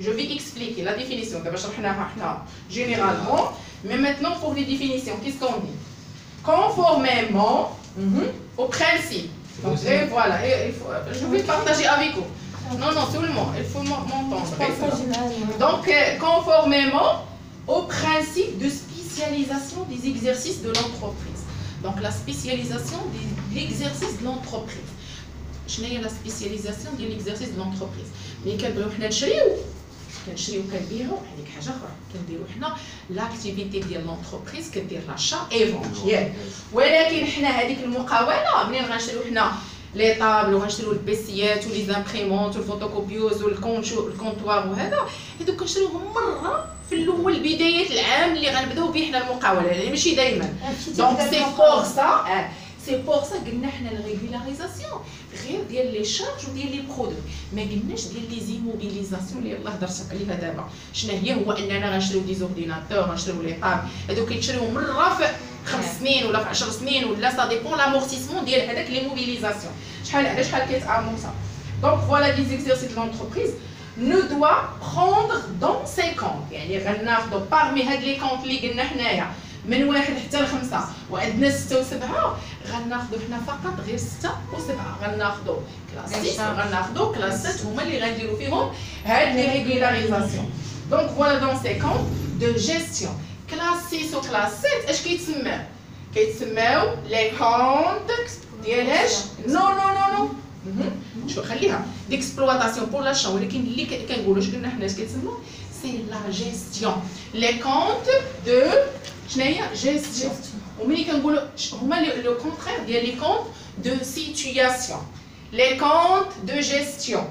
Je vais expliquer la définition. Généralement, mais maintenant pour les définitions, qu'est-ce qu'on dit? Conformément au principe. Donc, et voilà, je vais partager avec vous. Non, non, tout le monde, il faut m'entendre. Donc, conformément au principe de spécialisation des exercices de l'entreprise. Donc, la spécialisation de l'exercice de l'entreprise. Je n'ai la spécialisation de l'exercice de l'entreprise. Mais كنبغيو حنا كنشريو كنبيعو هذيك حاجه اخرى كنديرو حنا لاكتيفيتي ديال لونتربريز كدير لاشا اي فونت ياك ولكن حنا هذيك المقاوله منين غنشريو حنا لي طابل وغنشريو البيسيات ولي زامبريمونت والفوتوكوبيوز والكونطوار وهذا هذوك كنشريوهم مره في الاول بدايه العام اللي غنبداو به حنا المقاوله يعني ماشي دائما دونك سي بور سا قلنا حنا الريغولاريزاسيون غير ديال لي شارج وديال لي برودوي ما قلناش ديال لي زيموبيليزاسيون اللي يلاه هضرت عليها دابا شنو هي هو اننا غنشريو دي زورديناتور غنشريو لي طاب هذوك كيتشريو مره في 5 سنين ولا في 10 سنين ولا سا ديبون لامورتيسمون ديال هذاك لي موبيليزاسيون شحال كيتعاملوا دونك فوالا دي زيكزيرسيس لونتربريز ne doit prendre dans ses comptes يعني غناخذوا بارمي هاد لي كونط اللي قلنا حنايا من 1 حتى ل 5 وعندنا 6 و 7 غناخذوا حنا فقط غير 6 و 7 غناخذوا كلاس 6 وغناخذوا كلاس 7 هما اللي غنديروا فيهم هاد لي ريغولاريزاسيون دونك فوالا دون سي كونط دو جيستيون كلاس 6 و كلاس 7 اش كيتسماو كيتسماو لي كونط ديال اش نو نو نو نو شو خليها ديكسبلواتاسيون بور لاشا ولكن اللي كنقولوا اش قلنا حنا اش كيتسموا سي لا جيستيون لي كونط دو شناهي جيستيون وملي كنقولوا هما لو كونترير ديال لي كونط دو سيتوياسيون لي كونط دو جيستيون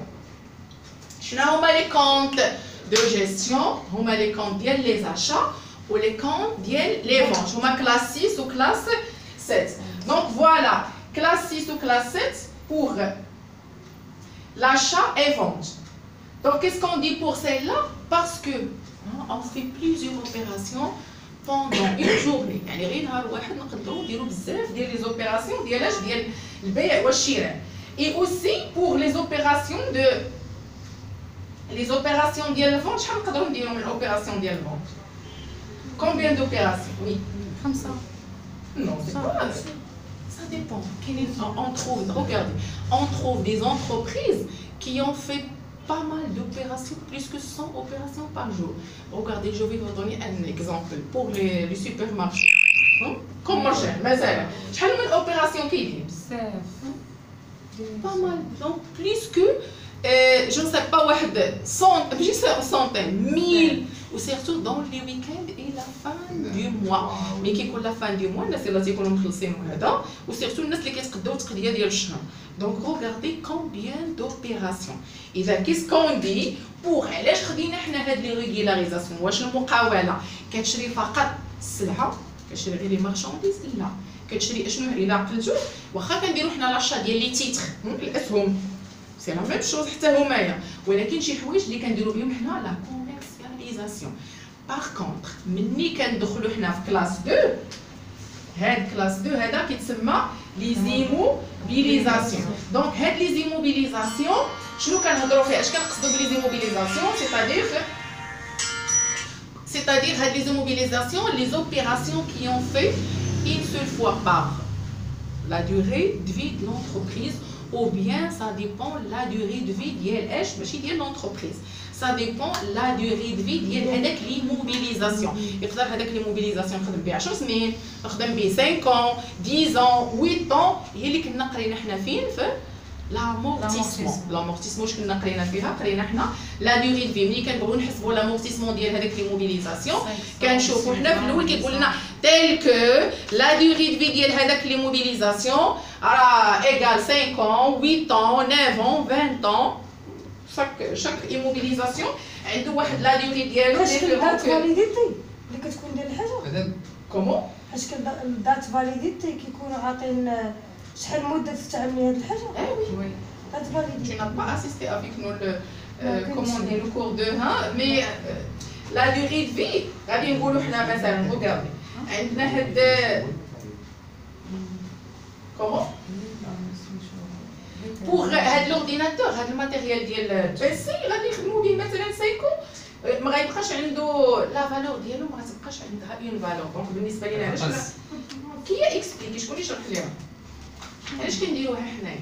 شنو هما لي كونط دو جيستيون هما لي كونط ديال لي زاشا و لي كونط ديال لي فونت هما كلاس 6 و كلاس 7 دونك فوالا كلاس 6 و كلاس 7 pour l'achat et vente. Donc qu'est-ce qu'on dit pour celle-là? Parce que on fait plusieurs opérations pendant une journée. يعني غير نهار واحد نقدروا نديروا بزاف ديال لي زوبيراسيون ديال اش ديال البيع والشراء. Et aussi pour les opérations ديال الفونت شحال نقدروا نديروا من opération ديال الفونت؟ Combien d'opérations? Oui. 5. Non, c'est pas. Ça dépend. On trouve des entreprises qui ont fait pas mal d'opérations, plus que 100 opérations par jour. Regardez, je vais vous donner un exemple pour les supermarchés. Comme marché, mais ça, quelle opération qui dit? Pas mal. Donc plus que je ne sais pas, centaines, 1000, ou surtout dans les week-ends et la fin du mois. Mais qui est la fin du mois, c'est là qu'on مخلصين وهذا, ou surtout الناس اللي كيتقداو التقديه ديال الشهر. Donc regardez combien d'opérations. إذا qu'est-ce qu'on dit pour علاش خدينا حنا هاد لي ريغولاريزاسيون واش المقاولة كتشري فقط السلعة كتشري غير لي مارشانديز لا كتشري اشنو الا عقلتو واخا كنديرو حنا لاشا ديال لي تيتر الاسهم سي لا ميم شوز حتى همايا ولكن شي حوايج اللي كنديرو بهم حنا لا كوميرسياليزاسيون باغ كونطخ ملي كندخلو حنا في كلاس 2 هاد كلاس 2 هذا كيتسمى لي زيموبيليزاسيون دونك هاد لي زيموبيليزاسيون شنو كنهضروا فيها اش كنقصدوا بلي زيموبيليزاسيون c'est-à-dire les immobilisations, les opérations qui ont fait une seule fois par la durée de vie de l'entreprise ou bien ça dépend la durée de vie de l'entreprise. Ça dépend la durée de vie de l'immobilisation. يقدر هذاك l'immobilisation نخدم بها 10 سنين، نخدم به 5 ans, 10 ans, 8 ans هي اللي كنا قرينا حنا فين في l'amortissement واش كنا قرينا فيها قرينا حنا لا دوري دو في ملي كنبغيو نحسبوا لامورتيسمون ديال هذاك ليموبيليزاسيون كنشوفوا حنا في الاول كيقول لنا تيل كو لا دوري دو في ديال هذاك ليموبيليزاسيون راه ايغال 5 ans 8 ans 9 ans 20 ans chaque immobilisation عنده واحد لا دوري ديالو دات فاليديتي اللي كتكون ديال الحاجه كومون فاش دات فاليديتي كيكونوا عاطين شحال مده تستعملي هاد الحاجه وي دات فاليديتي tu n'as pas assisté avec nous le comment on dit le cours de mais la durée de vie غادي نقولوا حنا مثلا regardez عندنا هاد comment pour هاد l'ordinateur هاد الماتيريال ديال البيسي غادي يخدموا به مثلا 5 ans ما غيبقاش عنده لا فالور ديالو، ما غتبقاش عندها اون فالور. دونك بالنسبه لينا علاش كي اكسبليكي شكون اللي شرح ليها علاش كنديروها حنايا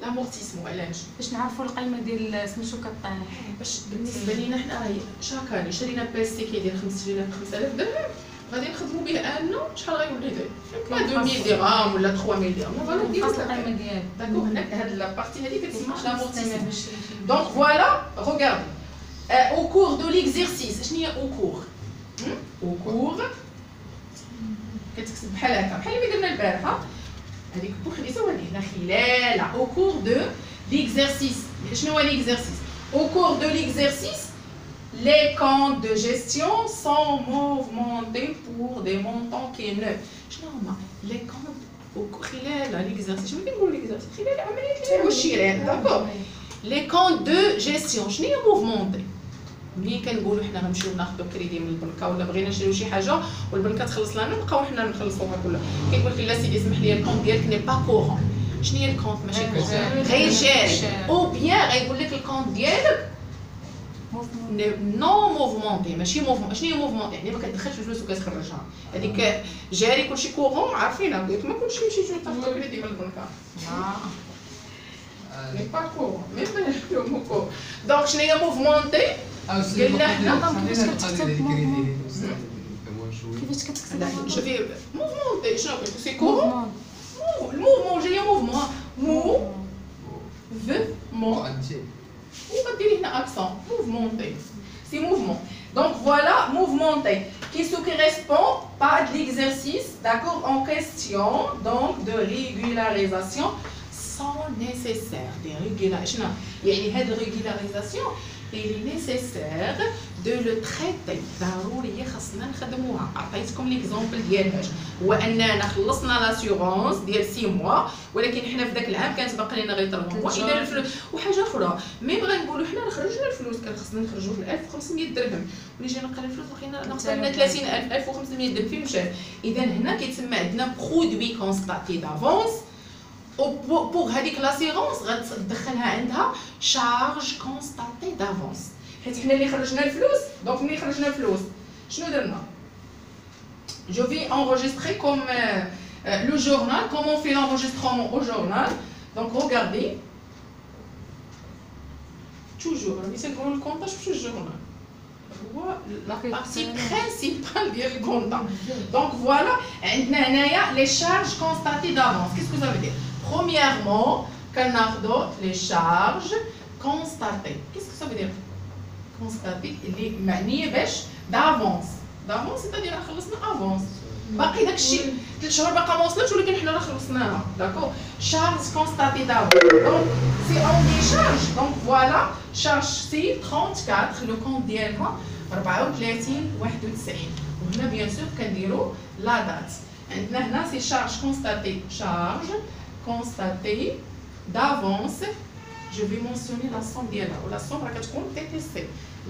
لامورتيسمون؟ علاش؟ باش نعرفوا القيمه ديال سميتو كطيح. باش بالنسبه لينا حنا راهي شاكاني شرينا بيسي كيدير 5000 درهم، غادي نخدموا به انه شحال غيولي داير؟ با 2000 درهم ولا 3000 درهم، لا فالور ديالو القيمه ديالو. داكوغ. هناك هاد لابارتي هادي كتسمى لامورتيسمون. دونك فوالا روغاردي au cours de l'exercice. شنو هي au cours؟ au cours كتكتب بحال هكا بحال اللي درنا البارحه هذيك بوحديتها وهذه هنا خلال au cours de l'exercice. شنو هو l'exercice؟ au cours de l'exercice les comptes de gestion sont mouvementés pour des montants qui neufs. شنو هما les comptes خلال l'exercice؟ شنو كنقول l'exercice؟ خلال عمليه البيع والشراء. داكوغ. les comptes de gestion شنو هي موفمونتي؟ ملي كنقولوا حنا غنمشيو ناخذوا كريدي من البنكه ولا بغينا نشريو شي حاجه والبنكه تخلص لنا نبقاو حنا نخلصوها كلها، كيقول لك لا سيدي اسمح لي الكونت ديالك ني با كورون. شنو هي الكونت؟ ماشي كورون غير جاري، او بيان غيقول لك الكونت ديالك نو موفمونتي ماشي موفمون. شنو هي موفمونتي؟ يعني ما كتدخلش الفلوس وكتخرجها. هذيك جاري كلشي كورون عارفينها، قلت ما كلشي نمشيو تاخذوا كريدي من البنكه. ني با كورون ميم ما نحكيو كورون. دونك شنو هي موفمونتي؟ قلنا حنا كيفاش كتكتب شوفي موفمونتي شنو سي كورون. الموفمون جايه موفمون مو فمون وغديري هنا اكسون موفمونتي سي موفمون. Donc voilà mouvementé qui se correspond pas de l'exercice d'accord en question donc de régularisation sont nécessaires. Des régulations يعني هاد الريغولاريزاسيون il est nécessaire de le traiter. ضروري خاصنا نخدموها. عطيتكم ليكزومبل ديالها هو اننا خلصنا لاسيغونس ديال 6 موا ولكن حنا في ذاك العام كانت باقي لنا غير 3 موا اذا الفلوس. وحاجه اخرى ميم غنقولوا حنا خرجنا الفلوس كان خصنا نخرجوا في 1500 درهم ولي جينا نلقى الفلوس بقينا ناقصه لنا 30000 1500 درهم فين مشات. اذا هنا كيتسمى عندنا برودوي كونستاتي دافونس. وبوغ هذيك لاسيغونس غتدخلها عندها شارج كونستاتي دافونس حيت حنا اللي خرجنا الفلوس. دونك ملي خرجنا الفلوس شنو درنا؟ جو في enregistrer comme le journal. Comment on fait l'enregistrement au journal? Donc regardez toujours ملي تنقولوا الكونطاج في الجورنال هو لا بارتي برينسيبال ديال الكونطا. دونك فوالا عندنا هنايا لي شارج كونستاتي دافونس. كيسكو سا فو دير؟ Premièrement, كناخذوا les charges constatées. Qu'est-ce que ça veut dire? Constater اللي معنيه باش d'avance. D'avance c'est-à-dire خلصنا avance. باقي داكشي 3 شهور باقا ما وصلتش ولكن حنا راه خلصناها. داكور. Charges constatées d'avance. Donc c'est on décharge. Donc voilà, charge C 34 le compte ديالها 34 91. وهنا bien sûr كنديروا la date. عندنا هنا c'est charge constatée charge constater d'avance. Je vais mentionner la somme ديالها ولا somme راه كتكون TTC.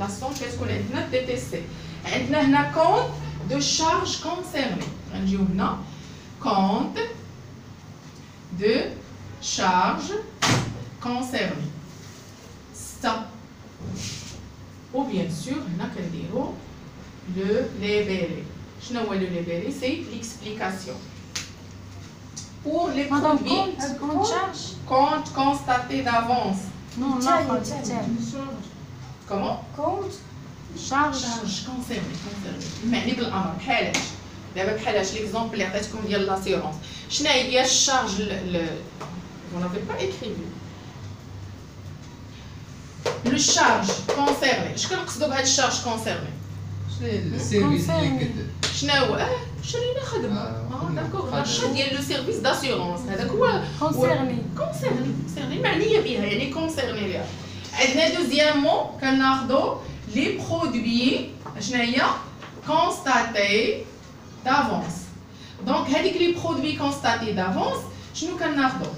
La somme كتكون عندنا TTC. عندنا هنا compte de charge concernée. غنجيو هنا compte de charge concernée. Ça. Ou bien sûr هنا كنديرو le libellé. شنو هو le libellé؟ C'est l'explication. Pour les produits, compte constaté d'avance. Non, non, Comment? Compte charge concernée. معني بالامر بحالاش دابا بحالاش ليكزومبل اللي عطيتكم ديال لاسيرونس شنو هي الشارج vous n'avez pas écrit le charge concerné. اش كنقصدوا بهذا الشارج كونسيرني؟ شنو السيرفيس اللي كدير؟ شنو هو؟ شرينا خدمه. داكوغ لاشا ديال لو سيرفيس داسيورونس هذاك هو كونسيرني معنيه بها يعني كونسيرني ليها. عندنا دوزيامون كناخذوا لي برودوي شنو هي؟ كونستاتي دافونس. دونك هذيك لي برودوي كونستاتي دافونس شنو كناخذوا؟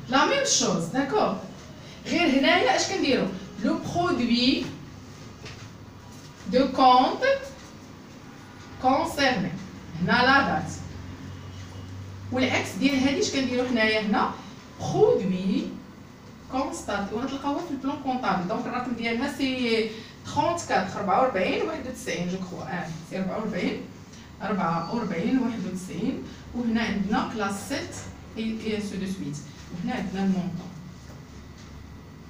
لا ميم شوز. داكوغ غير هنايا اش كنديروا؟ لو برودوي دو كونت كونسيرني هنا لا دات. والعكس ديال هادي اش كنديروا حنايا هنا برودوي كونستات وغتلقاوها في البلان كونطابل. دونك الرقم ديالها سي 34 94 91 جو كخوا. سي 44 91. وهنا عندنا كلاس 7 et ainsi de suite. وهنا عندنا المونطون.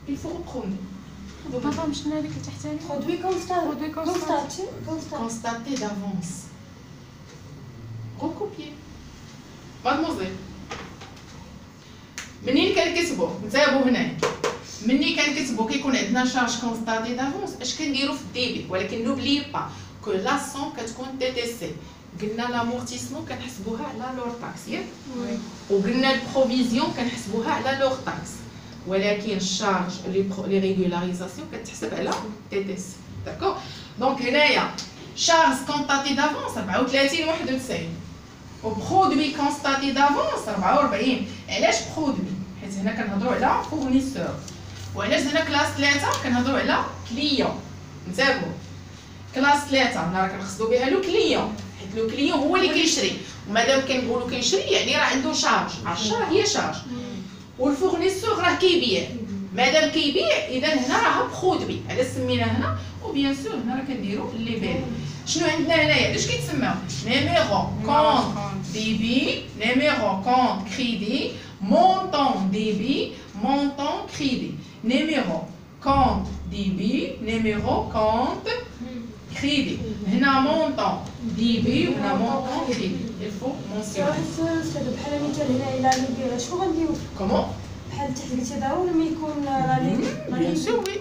il faut reprendre. مافهم شنو هذيك اللي تحتاني؟ برودوي كونستاتي constater d'avance. recopier. mademoiselle. منين كنكتبوا نتابعوا هنا مني كنكتبوا كيكون عندنا شارج كونستاتي دافونس اش كنديروا في الديبي ولكن نوبلي با كو لاسون كتكون تي تي سي. قلنا لامورتيسمون كنحسبوها على لور تاكس ياك وقلنا البروفيزيون كنحسبوها على لور تاكس ولكن الشارج لي ريغولاريزاسيون كتحسب على تي تي سي. داكور دونك هنايا شارج كونستاتي دافونس 34 91 وبرودوي كونستاتي دافونس 44. علاش برودوي؟ حيت هنا كنهضروا على فورنيسور. وعلاش هنا كلاس 3 كنهضروا على كليون. نتابعوا كلاس 3 راه كنقصدوا بها لو كليون حيت لو كليون هو اللي كيشري ومادام كنقولوا كيشري يعني راه عنده شارج. الشارج هي شارج والفورنيسور راه كيبيع. مادام كيبيع اذا هنا راه برودوي. علاش سمينا هنا وبيان سور هنا راه كنديروا لي بيل. شنو عندنا هنايا علاش كيتسماو نيميرو كونط ديبي نيميرو كونط كريدي مونطون ديبي مونطون كريدي نيميرو كونط ديبي نيميرو كونط كريدي. هنا مونطون ديبي وهنا مونطون كريدي. الفو مونسيون بحال مثال هنا الى ندير شنو غنديرو كومون بحال تحت قلتي ضروري ما يكون راني بيان سور وي